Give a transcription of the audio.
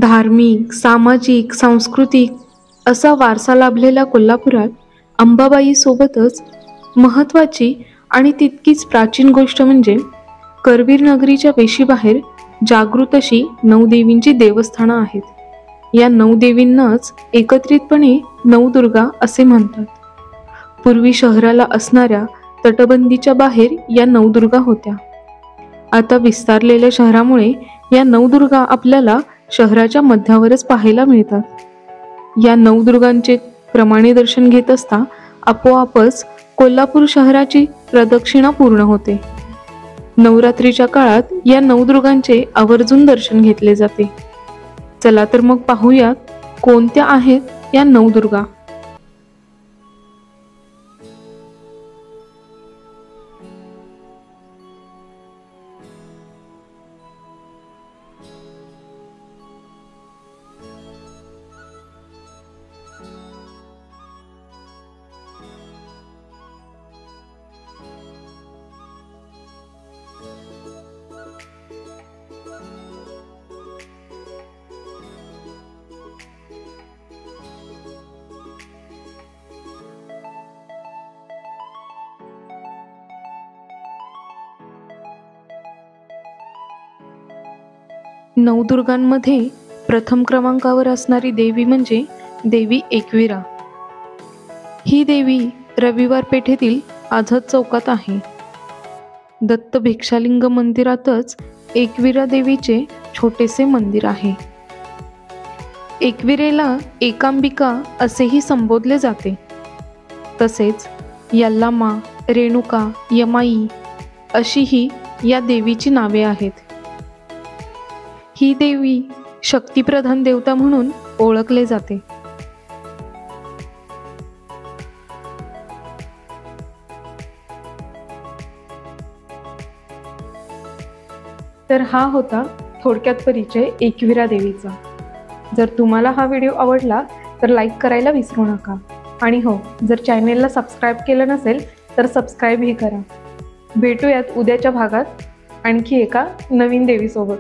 धार्मिक, सामाजिक, सांस्कृतिक असा वारसा लाभलेल्या कोल्हापुरात अंबाबाई सोबतच महत्त्वाची आणि तितकीच प्राचीन गोष्ट म्हणजे करवीर नगरीच्या वेशीबाहेर जागृत अशी 9 देवींची देवस्थानं आहेत. या 9 देवींनाच एकत्रितपणे नवदुर्गा असे म्हणतात. पूर्वी शहराला असणाऱ्या तटबंदीच्या बाहेर या नवदुर्गा होत्या. आता विस्तारलेल्या शहरामुळे या नवदुर्गा आपल्याला शहराच्या मध्यावरच पाहायला मिळतात. या नवदुर्गांचे क्रमाने दर्शन घेत असता आपोआपच कोल्हापूर शहराची प्रदक्षिणा पूर्ण होते. नवरात्रीच्या काळात या नवदुर्गांचे आवर्जून दर्शन घेतले जाते. चला तर मग पाहूयात कोणत्या आहेत या नवदुर्गा. नवदुर्गांमध्ये प्रथम क्रमांकावर असणारी देवी म्हणजे देवी एकविरा. ही देवी रविवार पेठेतील आझाद चौकात आहे. दत्त भिक्षालिंग मंदिरातच एकविरा देवीचे छोटेसे मंदिर आहे. एकविरेला एकांबिका असेही संबोधले जाते. तसेच यल्लामा, रेणुका, यमाई अशीही या देवीची नावे आहेत. ही देवी शक्तिप्रधान देवता म्हणून ओळखले जाते. तर हा होता थोडक्यात परिचय एकविरा देवीचा. जर तुम्हाला हा व्हिडिओ आवडला तर लाईक करायला विसरू नका. आणि हो, जर चॅनेलला सबस्क्राईब केलं नसेल तर सबस्क्राईबही करा. भेटूयात उद्याच्या भागात आणखी एका नवीन देवीसोबत.